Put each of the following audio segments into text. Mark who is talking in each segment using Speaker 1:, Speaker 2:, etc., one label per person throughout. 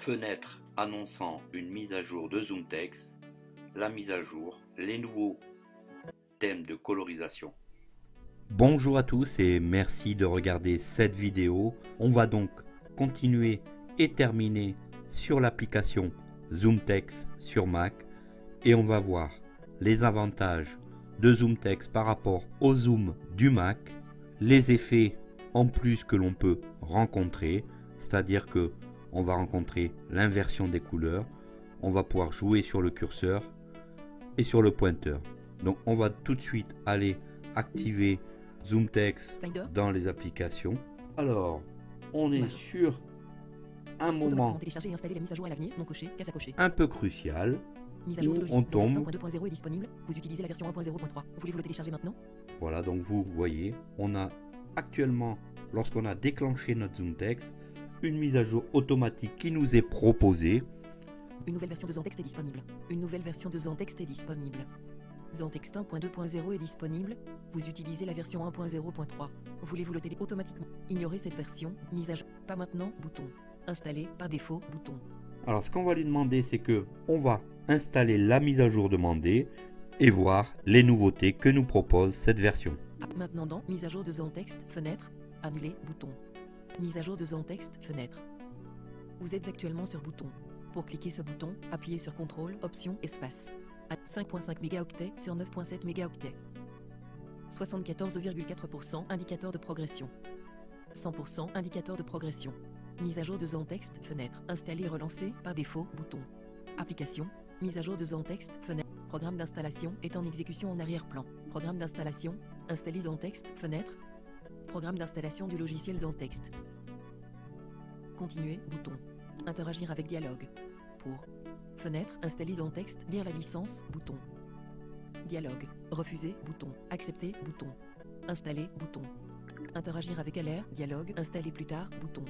Speaker 1: Fenêtre annonçant une mise à jour de ZoomText, la mise à jour, les nouveaux thèmes de colorisation.
Speaker 2: Bonjour à tous et merci de regarder cette vidéo. On va donc continuer et terminer sur l'application ZoomText sur Mac et on va voir les avantages de ZoomText par rapport au Zoom du Mac, les effets en plus que l'on peut rencontrer, c'est-à-dire que on va rencontrer l'inversion des couleurs, on va pouvoir jouer sur le curseur et sur le pointeur. Donc on va tout de suite aller activer ZoomText dans les applications. Alors, on est sur un moment un peu crucial où on tombe.
Speaker 3: est disponible. Vous utilisez la version 1.0.3. Voulez-vous le télécharger maintenant?
Speaker 2: Voilà, donc vous voyez, on a actuellement, lorsqu'on a déclenché notre ZoomText, une mise à jour automatique qui nous est proposée.
Speaker 3: Une nouvelle version de ZoomText est disponible. Une nouvelle version de ZoomText est disponible. ZoomText 1.2.0 est disponible. Vous utilisez la version 1.0.3. Voulez-vous le télécharger automatiquement? Ignorez cette version. Mise à jour. Pas maintenant. Bouton. Installer par défaut. Bouton.
Speaker 2: Alors ce qu'on va lui demander, c'est que on va installer la mise à jour demandée et voir les nouveautés que nous propose cette version.
Speaker 3: Maintenant dans mise à jour de ZoomText, fenêtre, annuler, bouton. Mise à jour de ZoomText, fenêtre. Vous êtes actuellement sur bouton. Pour cliquer ce bouton, appuyez sur CTRL, Option, Espace. À 5.5 mégaoctets sur 9.7 mégaoctets. 74,4% indicateur de progression. 100% indicateur de progression. Mise à jour de ZoomText, fenêtre. Installer, relancer, par défaut, bouton. Application, mise à jour de ZoomText, fenêtre. Programme d'installation est en exécution en arrière-plan. Programme d'installation, installer ZoomText, fenêtre. Programme d'installation du logiciel ZoomText. Continuer, bouton. Interagir avec dialogue. Pour. Fenêtre, installer ZoomText, lire la licence, bouton. Dialogue. Refuser, bouton. Accepter, bouton. Installer, bouton. Interagir avec LR, dialogue, installer plus tard, bouton.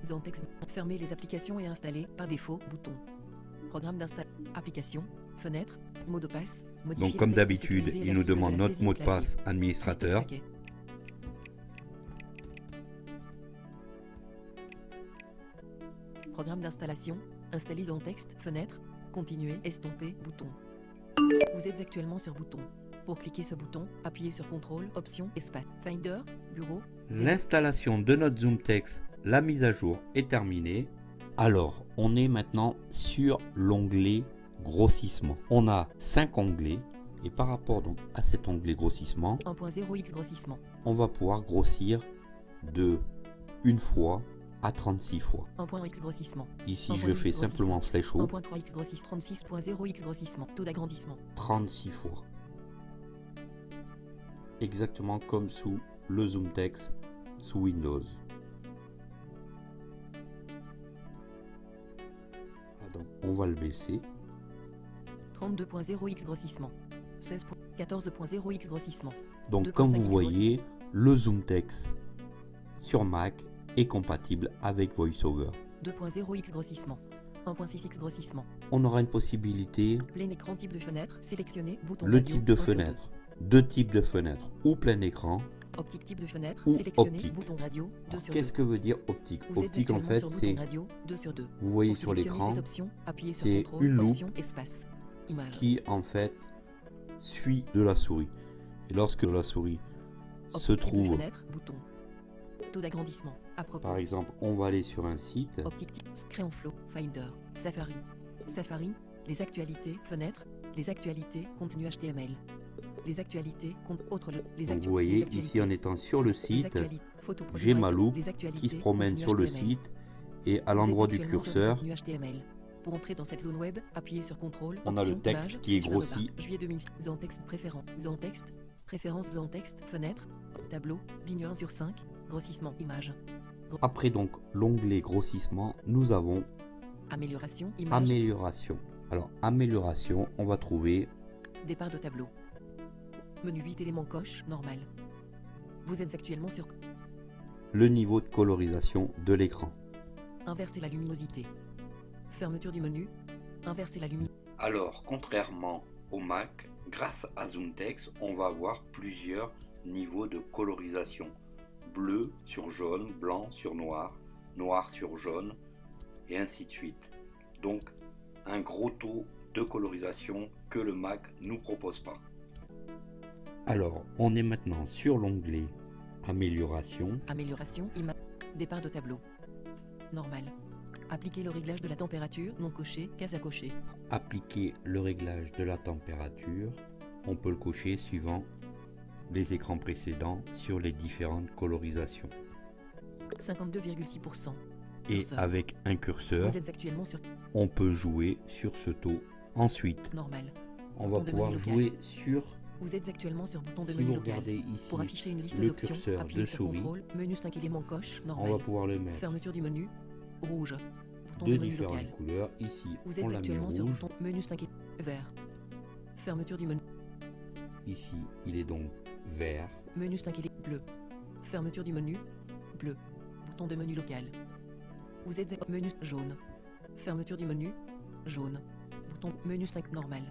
Speaker 3: ZoomText, fermer les applications et installer, par défaut, bouton. Programme d'installation, application, fenêtre, mot de passe, modifier.
Speaker 2: Donc comme
Speaker 3: le texte
Speaker 2: d'habitude,
Speaker 3: sécurisé et
Speaker 2: il
Speaker 3: la
Speaker 2: nous
Speaker 3: cible de
Speaker 2: demande
Speaker 3: la
Speaker 2: notre
Speaker 3: saisie
Speaker 2: mot
Speaker 3: au
Speaker 2: de
Speaker 3: clavier.
Speaker 2: passe administrateur.
Speaker 3: Christophe Paquet. Programme d'installation, installer ZoomText, fenêtre, continuer, estomper, bouton. Vous êtes actuellement sur bouton. Pour cliquer ce bouton, appuyez sur CTRL, Option, Espace, Finder, Bureau.
Speaker 2: L'installation de notre ZoomText, la mise à jour est terminée. Alors, on est maintenant sur l'onglet grossissement. On a 5 onglets et par rapport donc à cet onglet grossissement,
Speaker 3: 1.0x grossissement.
Speaker 2: on va pouvoir grossir de une fois à 36 fois.
Speaker 3: 1.x grossissement.
Speaker 2: Ici,
Speaker 3: 1.2x
Speaker 2: je fais
Speaker 3: grossissement.
Speaker 2: simplement flèche haut,
Speaker 3: 1.3x grossissement. 36.0x grossissement. Taux d'agrandissement.
Speaker 2: 36 fois. Exactement comme sous le ZoomText sous Windows. Donc, on va le baisser.
Speaker 3: 32.0x grossissement. 14.0x grossissement.
Speaker 2: Donc comme
Speaker 3: 2.5x
Speaker 2: vous voyez, le ZoomText sur Mac est compatible avec VoiceOver.
Speaker 3: 2.0x grossissement. 1.6x grossissement.
Speaker 2: On aura une possibilité,
Speaker 3: Plein écran type de fenêtre, sélectionné, bouton
Speaker 2: le
Speaker 3: radio,
Speaker 2: type de
Speaker 3: 1 sur 2.
Speaker 2: fenêtre, deux types de fenêtres, ou plein écran.
Speaker 3: Optique type de fenêtre,
Speaker 2: Ou
Speaker 3: sélectionné,
Speaker 2: optique.
Speaker 3: bouton radio, 2 sur 2.
Speaker 2: Qu'est-ce que veut dire optique?
Speaker 3: Vous êtes
Speaker 2: Optique en
Speaker 3: actuellement
Speaker 2: fait
Speaker 3: sur
Speaker 2: c'est,
Speaker 3: bouton radio, 2 sur 2.
Speaker 2: vous voyez
Speaker 3: Pour
Speaker 2: sur
Speaker 3: sélectionner
Speaker 2: l'écran,
Speaker 3: cette option, appuyez sur
Speaker 2: c'est
Speaker 3: CTRL,
Speaker 2: une loupe
Speaker 3: option, espace, image.
Speaker 2: qui en fait suit de la souris. Et lorsque la souris se
Speaker 3: Optique type de
Speaker 2: trouve,
Speaker 3: fenêtre, bouton. Taux d'agrandissement, à propos.
Speaker 2: par exemple, on va aller sur un site,
Speaker 3: Optique type, Crayon Flow, Finder, Safari. Safari, les actualités, fenêtre, les actualités, contenu HTML. Les actualités, compte autre, les
Speaker 2: donc vous voyez ici en étant sur le site, j'ai ma loupe qui se promène sur le site et à l'endroit du curseur,
Speaker 3: pour entrer dans cette zone web, appuyez sur CTRL,
Speaker 2: on a le texte qui est grossi.
Speaker 3: Juillet 2006, ZoomText préférence, ZoomText, préférence ZoomText, fenêtre, tableau, ligne 1 sur 5, grossissement, image.
Speaker 2: Après donc l'onglet grossissement, nous avons
Speaker 3: Amélioration, image,
Speaker 2: amélioration. Alors amélioration, on va trouver
Speaker 3: départ de tableau. Menu 8 éléments coche, normal. Vous êtes actuellement sur
Speaker 2: le niveau de colorisation de l'écran.
Speaker 3: inverser la luminosité. Fermeture du menu, inverser la luminosité.
Speaker 1: Alors, contrairement au Mac, grâce à ZoomText, on va avoir plusieurs niveaux de colorisation. Bleu sur jaune, blanc sur noir, noir sur jaune, et ainsi de suite. Donc un gros taux de colorisation que le Mac nous propose pas.
Speaker 2: Alors, on est maintenant sur l'onglet Amélioration.
Speaker 3: Amélioration, départ de tableau. Normal. Appliquer le réglage de la température, non coché, case à cocher.
Speaker 2: Appliquer le réglage de la température. On peut le cocher suivant les écrans précédents sur les différentes colorisations.
Speaker 3: 52,6%.
Speaker 2: Et
Speaker 3: Curseur.
Speaker 2: avec un curseur,
Speaker 3: Vous êtes actuellement sur
Speaker 2: on peut jouer sur ce taux. Ensuite,
Speaker 3: normal.
Speaker 2: on va
Speaker 3: Bouton de
Speaker 2: pouvoir
Speaker 3: menu local.
Speaker 2: jouer sur,
Speaker 3: Vous êtes actuellement sur bouton de
Speaker 2: si
Speaker 3: menu
Speaker 2: vous
Speaker 3: local.
Speaker 2: regardez ici,
Speaker 3: Pour afficher une liste
Speaker 2: le
Speaker 3: d'options,
Speaker 2: curseur
Speaker 3: appuyez
Speaker 2: de
Speaker 3: sur
Speaker 2: souris,
Speaker 3: contrôle, menu 5 éléments coche,
Speaker 2: on
Speaker 3: normal.
Speaker 2: va pouvoir le mettre
Speaker 3: Fermeture du menu, rouge. Bouton
Speaker 2: de
Speaker 3: de menu local.
Speaker 2: différentes couleurs. Ici,
Speaker 3: Vous
Speaker 2: on
Speaker 3: êtes
Speaker 2: l'a mis
Speaker 3: actuellement sur
Speaker 2: rouge.
Speaker 3: bouton menu 5 vert. Fermeture du menu,
Speaker 2: Ici, il est donc vert.
Speaker 3: menu 5 bleu. Fermeture du menu, bleu. Bouton de menu local. Vous êtes menu jaune. Fermeture du menu, jaune. Bouton menu 5 normal.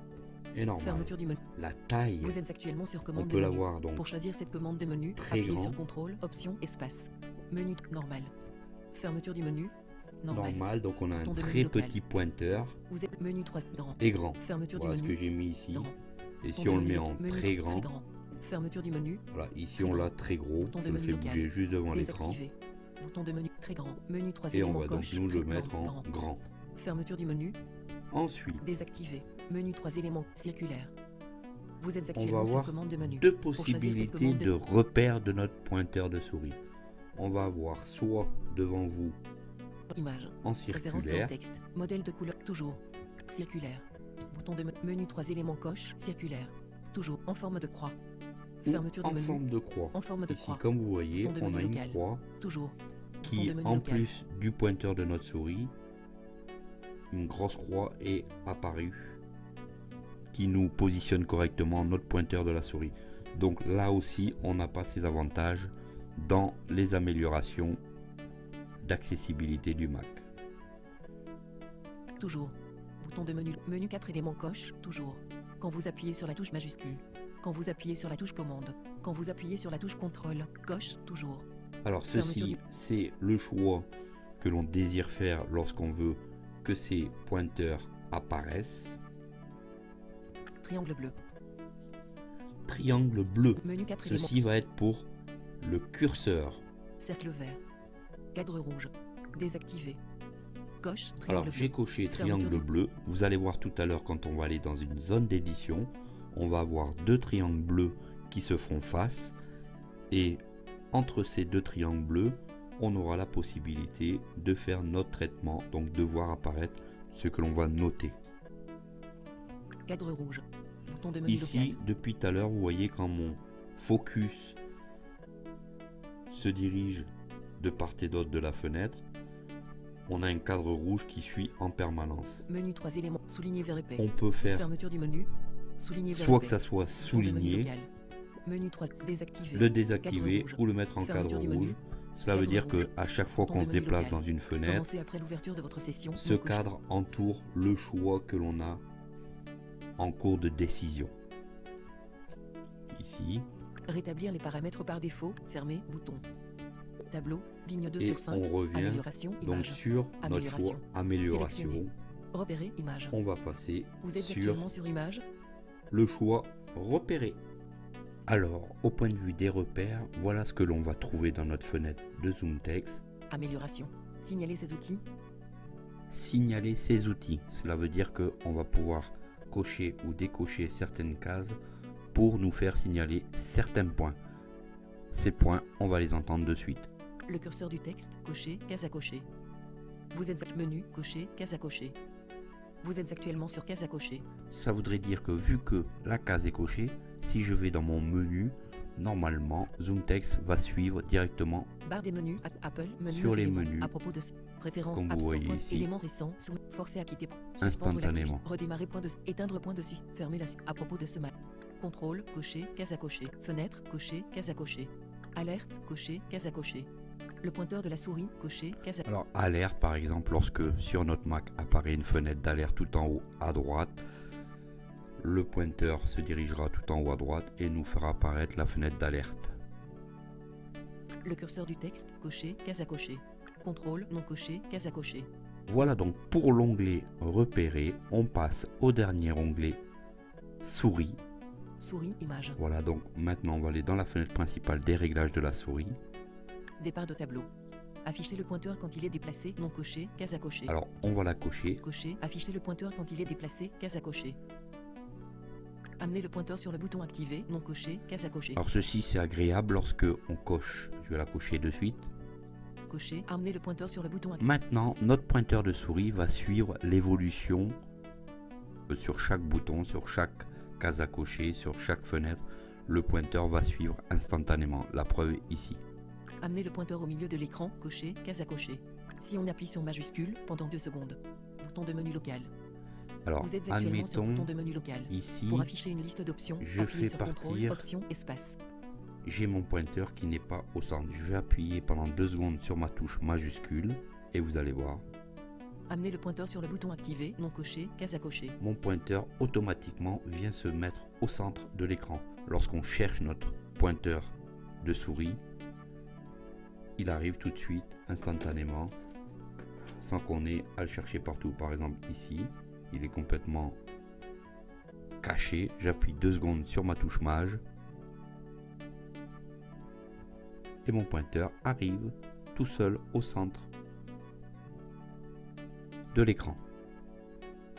Speaker 2: Et normal.
Speaker 3: Fermeture du menu.
Speaker 2: La taille,
Speaker 3: Vous êtes actuellement sur
Speaker 2: on
Speaker 3: commande de
Speaker 2: peut
Speaker 3: menu.
Speaker 2: l'avoir donc
Speaker 3: Pour choisir cette commande de menu,
Speaker 2: très
Speaker 3: appuyez
Speaker 2: grand.
Speaker 3: sur contrôle, option, espace. Menu normal. Fermeture du menu, normal.
Speaker 2: normal. Donc on a un
Speaker 3: Bouton de menu
Speaker 2: très
Speaker 3: local.
Speaker 2: petit pointeur
Speaker 3: Vous êtes menu 3 grand.
Speaker 2: et grand.
Speaker 3: Fermeture
Speaker 2: Voilà
Speaker 3: du
Speaker 2: ce
Speaker 3: menu,
Speaker 2: que j'ai mis ici.
Speaker 3: grand.
Speaker 2: Et
Speaker 3: Bouton
Speaker 2: si
Speaker 3: de
Speaker 2: on le
Speaker 3: menu
Speaker 2: met
Speaker 3: lo-
Speaker 2: en
Speaker 3: menu
Speaker 2: très grand,
Speaker 3: Fermeture du menu,
Speaker 2: voilà, ici
Speaker 3: très
Speaker 2: on l'a
Speaker 3: grand.
Speaker 2: très gros.
Speaker 3: Bouton de
Speaker 2: Je le
Speaker 3: menu
Speaker 2: fais
Speaker 3: local.
Speaker 2: bouger juste devant l'écran.
Speaker 3: désactivé. Bouton de menu très grand. Menu 3
Speaker 2: Et on
Speaker 3: éléments
Speaker 2: va donc
Speaker 3: coche,
Speaker 2: nous le
Speaker 3: très
Speaker 2: mettre
Speaker 3: grand,
Speaker 2: en
Speaker 3: grand.
Speaker 2: grand.
Speaker 3: Fermeture du menu,
Speaker 2: Ensuite,
Speaker 3: désactivé. Menu 3 éléments circulaire. Vous êtes
Speaker 2: on va
Speaker 3: actuellement sur
Speaker 2: avoir
Speaker 3: commande de menu.
Speaker 2: deux
Speaker 3: choisir cette
Speaker 2: possibilités
Speaker 3: commande de-
Speaker 2: de repère de notre pointeur de souris. On va avoir soit devant vous
Speaker 3: Image.
Speaker 2: en
Speaker 3: Référence en
Speaker 2: circulaire,
Speaker 3: texte. Modèle de couleur. Toujours. Circulaire. Bouton de menu 3 éléments coche. Circulaire. Toujours. En forme de croix.
Speaker 2: ou
Speaker 3: Fermeture du
Speaker 2: en
Speaker 3: menu.
Speaker 2: forme de croix.
Speaker 3: En forme de
Speaker 2: Ici,
Speaker 3: croix.
Speaker 2: comme vous voyez,
Speaker 3: Bouton de
Speaker 2: on
Speaker 3: menu
Speaker 2: a une
Speaker 3: local.
Speaker 2: croix
Speaker 3: Toujours.
Speaker 2: qui,
Speaker 3: Bouton de menu
Speaker 2: en
Speaker 3: local.
Speaker 2: plus du pointeur de notre souris, une grosse croix est apparue qui nous positionne correctement notre pointeur de la souris. Donc là aussi, on n'a pas ces avantages dans les améliorations d'accessibilité du Mac.
Speaker 3: Toujours. Bouton de menu. Menu 4 éléments coche. Toujours. Quand vous appuyez sur la touche majuscule. Quand vous appuyez sur la touche commande. Quand vous appuyez sur la touche contrôle. Coche. Toujours.
Speaker 2: Alors
Speaker 3: Fermeture
Speaker 2: ceci,
Speaker 3: du-
Speaker 2: c'est le choix que l'on désire faire lorsqu'on veut que ces pointeurs apparaissent.
Speaker 3: Triangle bleu.
Speaker 2: Triangle bleu,
Speaker 3: Menu 4 éléments.
Speaker 2: ceci va être pour le curseur.
Speaker 3: Cercle vert. Cadre rouge. Désactivé. Coche.
Speaker 2: Alors
Speaker 3: Triangle
Speaker 2: j'ai
Speaker 3: bleu.
Speaker 2: coché
Speaker 3: Fermeture
Speaker 2: triangle
Speaker 3: du-
Speaker 2: bleu. Vous allez voir tout à l'heure quand on va aller dans une zone d'édition, on va avoir deux triangles bleus qui se font face et entre ces deux triangles bleus, on aura la possibilité de faire notre traitement, donc de voir apparaître ce que l'on va noter.
Speaker 3: Cadre rouge. Bouton de menu
Speaker 2: Ici,
Speaker 3: local.
Speaker 2: depuis tout à l'heure, vous voyez quand mon focus se dirige de part et d'autre de la fenêtre, on a un cadre rouge qui suit en permanence.
Speaker 3: Menu 3 éléments. Souligné vert épais.
Speaker 2: On peut faire
Speaker 3: Fermeture du menu. Souligné vert
Speaker 2: soit
Speaker 3: épais.
Speaker 2: que ça soit
Speaker 3: Bouton de menu
Speaker 2: souligné,
Speaker 3: local. Menu 3 désactivé.
Speaker 2: le désactiver
Speaker 3: Cadre rouge.
Speaker 2: ou le mettre en
Speaker 3: Fermeture
Speaker 2: cadre
Speaker 3: du menu.
Speaker 2: rouge. Cela veut
Speaker 3: Cadre
Speaker 2: dire que
Speaker 3: rouge.
Speaker 2: à chaque fois
Speaker 3: Bouton
Speaker 2: qu'on
Speaker 3: de
Speaker 2: se
Speaker 3: menu
Speaker 2: déplace
Speaker 3: local.
Speaker 2: dans une fenêtre,
Speaker 3: Commencez après l'ouverture de votre session.
Speaker 2: ce
Speaker 3: non coché.
Speaker 2: cadre entoure le choix que l'on a en cours de décision. Ici,
Speaker 3: Rétablir les paramètres par défaut. Fermé. Bouton. Tableau. Ligne 2
Speaker 2: et
Speaker 3: sur 5.
Speaker 2: on revient
Speaker 3: Amélioration.
Speaker 2: donc
Speaker 3: Image.
Speaker 2: sur notre
Speaker 3: Amélioration.
Speaker 2: choix amélioration.
Speaker 3: Sélectionner. Repérer. Image.
Speaker 2: On va passer
Speaker 3: Vous êtes
Speaker 2: sur
Speaker 3: actuellement sur image.
Speaker 2: le choix repérer. Alors, au point de vue des repères, voilà ce que l'on va trouver dans notre fenêtre de ZoomText.
Speaker 3: Amélioration. Signaler ces outils.
Speaker 2: Signaler ces outils. Cela veut dire qu'on va pouvoir cocher ou décocher certaines cases pour nous faire signaler certains points. Ces points, on va les entendre de suite.
Speaker 3: Le curseur du texte. Cocher. Case à cocher. Vous êtes menu. Cocher. Case à cocher. Vous êtes actuellement sur case à cocher.
Speaker 2: Ça voudrait dire que vu que la case est cochée, si je vais dans mon menu, normalement ZoomText va suivre directement.
Speaker 3: Barre des menus. Apple. Menu.
Speaker 2: Sur les
Speaker 3: éléments.
Speaker 2: menus.
Speaker 3: À propos de préférence.
Speaker 2: Comme vous
Speaker 3: absent,
Speaker 2: voyez
Speaker 3: point,
Speaker 2: ici.
Speaker 3: éléments récents. Forcer à quitter. Suspendre
Speaker 2: Instantanément.
Speaker 3: l'activité. Redémarrer point de. Éteindre point de. Fermer la. À propos de ce match. Contrôle. Cocher. Case à cocher. Fenêtre. Cocher. Case à cocher. Alerte. Cocher. Case à cocher. Le pointeur de la souris. Cocher. Case à.
Speaker 2: Alors alerte par exemple, lorsque sur notre Mac apparaît une fenêtre d'alerte tout en haut à droite, le pointeur se dirigera tout en haut à droite et nous fera apparaître la fenêtre d'alerte.
Speaker 3: Le curseur du texte. Cocher. Case à cocher. Contrôle. Non coché. Case à cocher.
Speaker 2: Voilà donc pour l'onglet repérer, on passe au dernier onglet souris.
Speaker 3: Souris, image.
Speaker 2: Voilà donc maintenant on va aller dans la fenêtre principale des réglages de la souris.
Speaker 3: Départ de tableau. Afficher le pointeur quand il est déplacé, non coché, case à cocher.
Speaker 2: Alors on va la cocher.
Speaker 3: Cocher, afficher le pointeur quand il est déplacé, case à cocher. Amener le pointeur sur le bouton activé, non coché, case à cocher.
Speaker 2: Alors ceci c'est agréable lorsque on coche. Je vais la cocher de suite.
Speaker 3: Cocher, amener le pointeur sur le bouton activé.
Speaker 2: Maintenant notre pointeur de souris va suivre l'évolution sur chaque bouton, sur chaque case à cocher, sur chaque fenêtre. Le pointeur va suivre instantanément. La preuve ici.
Speaker 3: Amener le pointeur au milieu de l'écran, cocher, case à cocher. Si on appuie sur majuscule pendant 2 secondes. Bouton de menu local.
Speaker 2: Alors
Speaker 3: Vous êtes actuellement sur
Speaker 2: admettons
Speaker 3: bouton de menu local.
Speaker 2: ici,
Speaker 3: Pour afficher une liste d'options,
Speaker 2: je
Speaker 3: appuyez
Speaker 2: fais
Speaker 3: sur CTRL,
Speaker 2: partir.
Speaker 3: Option, Espace.
Speaker 2: J'ai mon pointeur qui n'est pas au centre. Je vais appuyer pendant 2 secondes sur ma touche majuscule et vous allez voir.
Speaker 3: Amener le pointeur sur le bouton activé, non coché, case à cocher.
Speaker 2: Mon pointeur automatiquement vient se mettre au centre de l'écran. Lorsqu'on cherche notre pointeur de souris, il arrive tout de suite, instantanément, sans qu'on ait à le chercher partout. Par exemple ici, il est complètement caché. J'appuie 2 secondes sur ma touche maj et mon pointeur arrive tout seul au centre de l'écran.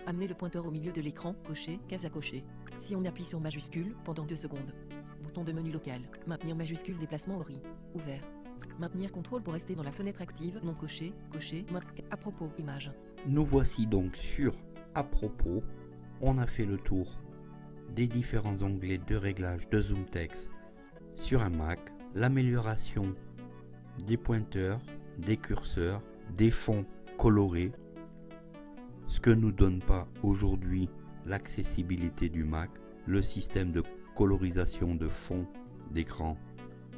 Speaker 3: Amener le pointeur au milieu de l'écran, cocher, case à cocher. Si on appuie sur majuscule pendant 2 secondes. Bouton de menu local. Maintenir majuscule déplacement ORI. Ouvert. Maintenir contrôle pour rester dans la fenêtre active, non coché, coché, à propos, image.
Speaker 2: Nous voici donc sur à propos. On a fait le tour des différents onglets de réglage de ZoomText sur un Mac, l'amélioration des pointeurs, des curseurs, des fonds colorés, ce que nous donne pas aujourd'hui l'accessibilité du Mac, le système de colorisation de fond d'écran,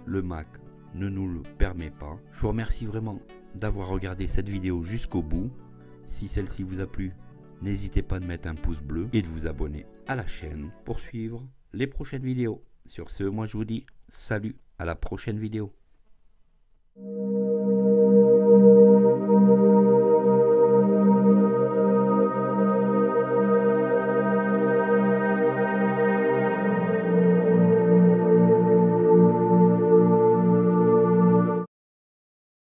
Speaker 2: le Mac ne nous le permet pas. Je vous remercie vraiment d'avoir regardé cette vidéo jusqu'au bout. Si celle-ci vous a plu, n'hésitez pas à mettre un pouce bleu et de vous abonner à la chaîne pour suivre les prochaines vidéos. Sur ce, moi je vous dis salut, à la prochaine vidéo.